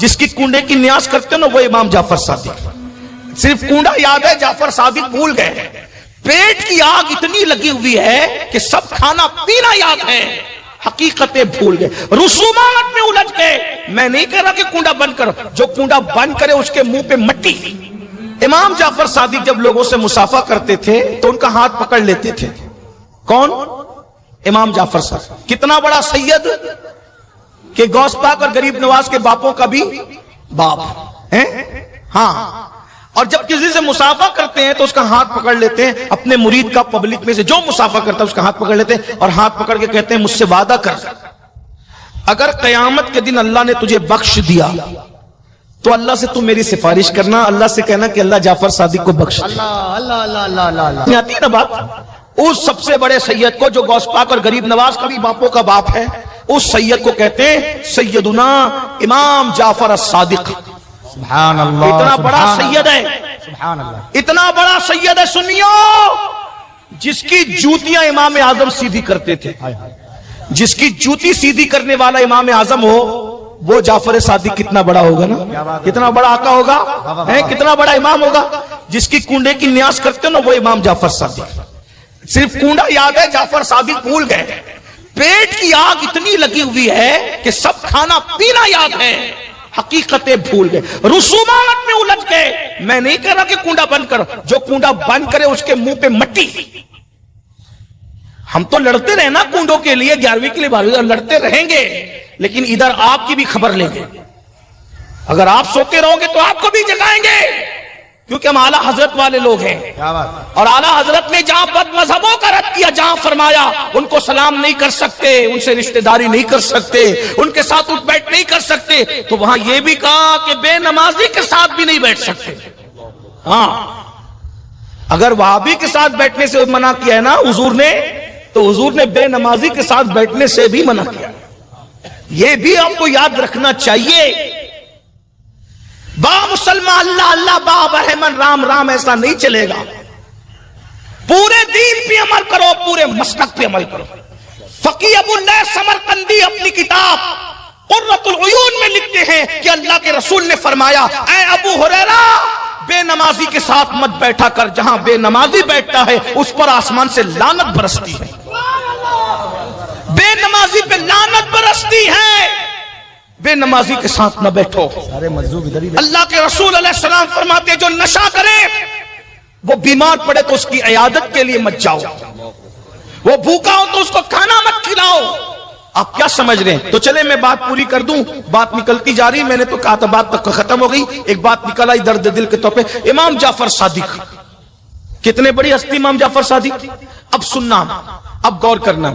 جس کی کنڈے کی نیاز کرتے ہو نا وہ امام جعفر صادق. صرف کنڈا یاد ہے, جعفر صادق بھول گئے. پیٹ کی آگ اتنی لگی ہوئی ہے کہ سب کھانا پینا یاد ہے, حقیقتیں بھول گئے, رسومات میں الجھ گئے. میں نہیں کہہ رہا کہ کنڈا بند کرو, جو کنڈا بند کرے اس کے منہ پہ مٹی. امام جعفر صادق جب لوگوں سے مصافحہ کرتے تھے تو ان کا ہاتھ پکڑ لیتے تھے. کون؟ امام جعفر صادق. کتنا بڑا سید کہ غوث پاک اور غریب نواز کے باپوں کا بھی باپ ہے. ہاں, اور جب کسی سے مصافحہ کرتے ہیں تو اس کا ہاتھ پکڑ لیتے ہیں. اپنے مرید کا پبلک میں سے جو مصافحہ کرتا ہے اس کا ہاتھ پکڑ لیتے ہیں اور ہاتھ پکڑ کے کہتے ہیں مجھ سے وعدہ کر, اگر قیامت کے دن اللہ نے تجھے بخش دیا تو اللہ سے تم میری سفارش کرنا, اللہ سے کہنا کہ اللہ جعفر صادق کو بخش دے. اللہ آتی ہے نا بات. اس سب سے بڑے سید کو جو غوث پاک اور غریب نواز کا بھی باپوں کا باپ ہے, اس سید کو کہتے ہیں سیدنا امام جعفر الصادق. سبحان اللہ. اتنا بڑا سید ہے, سبحان اللہ. اتنا بڑا سید ہے سنیو, جس کی جوتیاں امام اعظم سیدھی کرتے تھے. جس کی جوتی سیدھی کرنے والا امام اعظم ہو وہ جعفر صادق کتنا بڑا ہوگا نا, کتنا بڑا آقا ہوگا, کتنا بڑا امام ہوگا. جس کی کنڈے کی نیاز کرتے ہو نا وہ امام جعفر صادق. صرف کنڈا یاد ہے, جعفر صادق بھول گئے. پیٹ کی آگ اتنی لگی ہوئی ہے کہ سب کھانا پینا یاد ہے, حقیقتیں بھول گئے, رسومات میں الجھ گئے. میں نہیں کہہ رہا کہ کنڈا بند کرو, جو کنڈا بند کرے اس کے منہ پہ مٹی. ہم تو لڑتے رہے نا کنڈوں کے لیے, 11ویں کے لیے 12ویں لڑتے رہیں گے, لیکن ادھر آپ کی بھی خبر لیں گے. اگر آپ سوتے رہو گے تو آپ کو بھی جگائیں گے, کیونکہ ہم اعلیٰ حضرت والے لوگ ہیں. اور اعلیٰ حضرت نے جہاں بد مذہبوں کا رد کیا, جہاں فرمایا ان کو سلام نہیں کر سکتے, ان سے رشتہ داری نہیں کر سکتے, ان کے ساتھ اٹھ بیٹھ نہیں کر سکتے, تو وہاں یہ بھی کہا کہ بے نمازی کے ساتھ بھی نہیں بیٹھ سکتے. ہاں, اگر وہابی کے ساتھ بیٹھنے سے منع کیا ہے نا حضور نے, تو حضور نے بے نمازی کے ساتھ بیٹھنے سے بھی منع کیا. یہ بھی آپ کو یاد رکھنا چاہیے. با مسلمان اللہ اللہ, با برہمن رام رام, ایسا نہیں چلے گا. پورے دین پہ عمل کرو, پورے مسلک پہ عمل کرو. فقی ابو اللہ سمرقندی اپنی کتاب قرۃ العیون میں لکھتے ہیں کہ اللہ کے رسول نے فرمایا, اے ابو ہریرہ بے نمازی کے ساتھ مت بیٹھا کر, جہاں بے نمازی بیٹھتا ہے اس پر آسمان سے لعنت برستی ہے. بے نمازی پہ لعنت برستی ہے, بے نمازی کے ساتھ نہ بیٹھو. اللہ کے رسول علیہ السلام فرماتے جو نشہ کرے وہ بیمار پڑے تو اس کی عیادت کے لیے مت جاؤ, وہ بھوکا ہو تو اس کو کھانا مت کھلاؤ. آپ کیا سمجھ رہے ہیں؟ تو چلے میں بات پوری کر دوں, بات نکلتی جا رہی, میں نے تو کہا تھا بات تک ختم ہو گئی. ایک بات نکل آئی درد دل کے طور پہ, امام جعفر صادق. کتنے بڑی ہستی امام جعفر صادق. اب سننا, اب غور کرنا.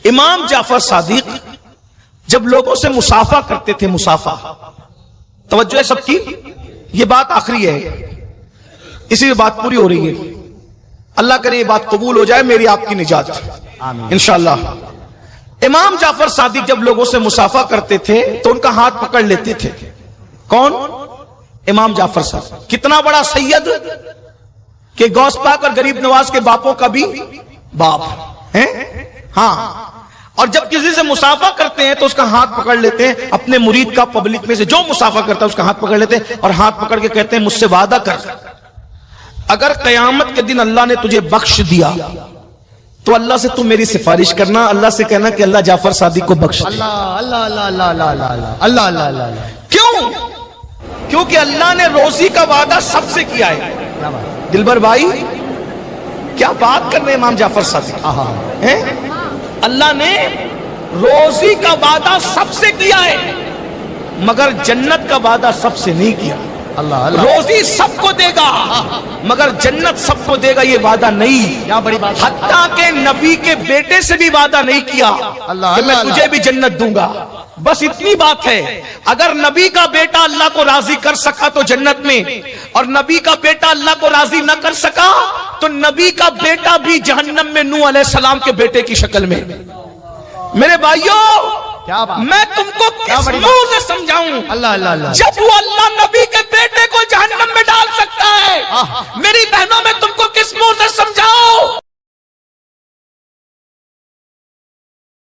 امام جعفر صادق جب لوگوں سے مصافحہ کرتے تھے, مصافحہ, توجہ ہے سب کی, یہ بات آخری ہے, اسی لیے بات پوری ہو رہی ہے. اللہ کرے یہ بات قبول ہو جائے, میری آپ کی نجات انشاءاللہ. امام جعفر صادق جب لوگوں سے مصافحہ کرتے تھے تو ان کا ہاتھ پکڑ لیتے تھے. کون؟ امام جعفر صادق. کتنا بڑا سید کہ غوث پاک اور غریب نواز کے باپوں کا بھی باپ ہے. ہاں, اور جب کسی سے مصافحہ کرتے ہیں تو اس کا ہاتھ پکڑ لیتے ہیں. اپنے مرید کا پبلک میں سے جو مصافحہ کرتا ہے اس کا ہاتھ پکڑ لیتے ہیں اور ہاتھ پکڑ کے کہتے ہیں مجھ سے وعدہ کر, اگر قیامت کے دن اللہ نے تجھے بخش دیا تو اللہ سے تم میری سفارش کرنا, اللہ سے کہنا کہ اللہ جعفر صادق کو بخش دے. اللہ. کیوں؟ کیونکہ اللہ نے روزی کا وعدہ سب سے کیا ہے. دلبر بھائی کیا بات کر رہے ہیں امام جعفر صادق. اللہ نے روزی کا وعدہ سب سے کیا ہے مگر جنت کا وعدہ سب سے نہیں کیا. روزی سب کو دے گا مگر جنت سب کو دے گا یہ وعدہ نہیں. حتیٰ کہ نبی کے بیٹے سے بھی وعدہ نہیں کیا کہ میں تجھے بھی جنت دوں گا. بس اتنی بات ہے. اگر نبی کا بیٹا اللہ کو راضی کر سکا تو جنت میں, اور نبی کا بیٹا اللہ کو راضی نہ کر سکا تو نبی کا بیٹا بھی جہنم میں نوح علیہ السلام کے بیٹے کی شکل میں. میرے بھائیوں میں تم کو کس منہ سے سمجھاؤں؟ جب وہ اللہ نبی کے بیٹے کو جہنم میں ڈال سکتا ہے, میری بہنوں میں تم کو کس منہ سے سمجھاؤں؟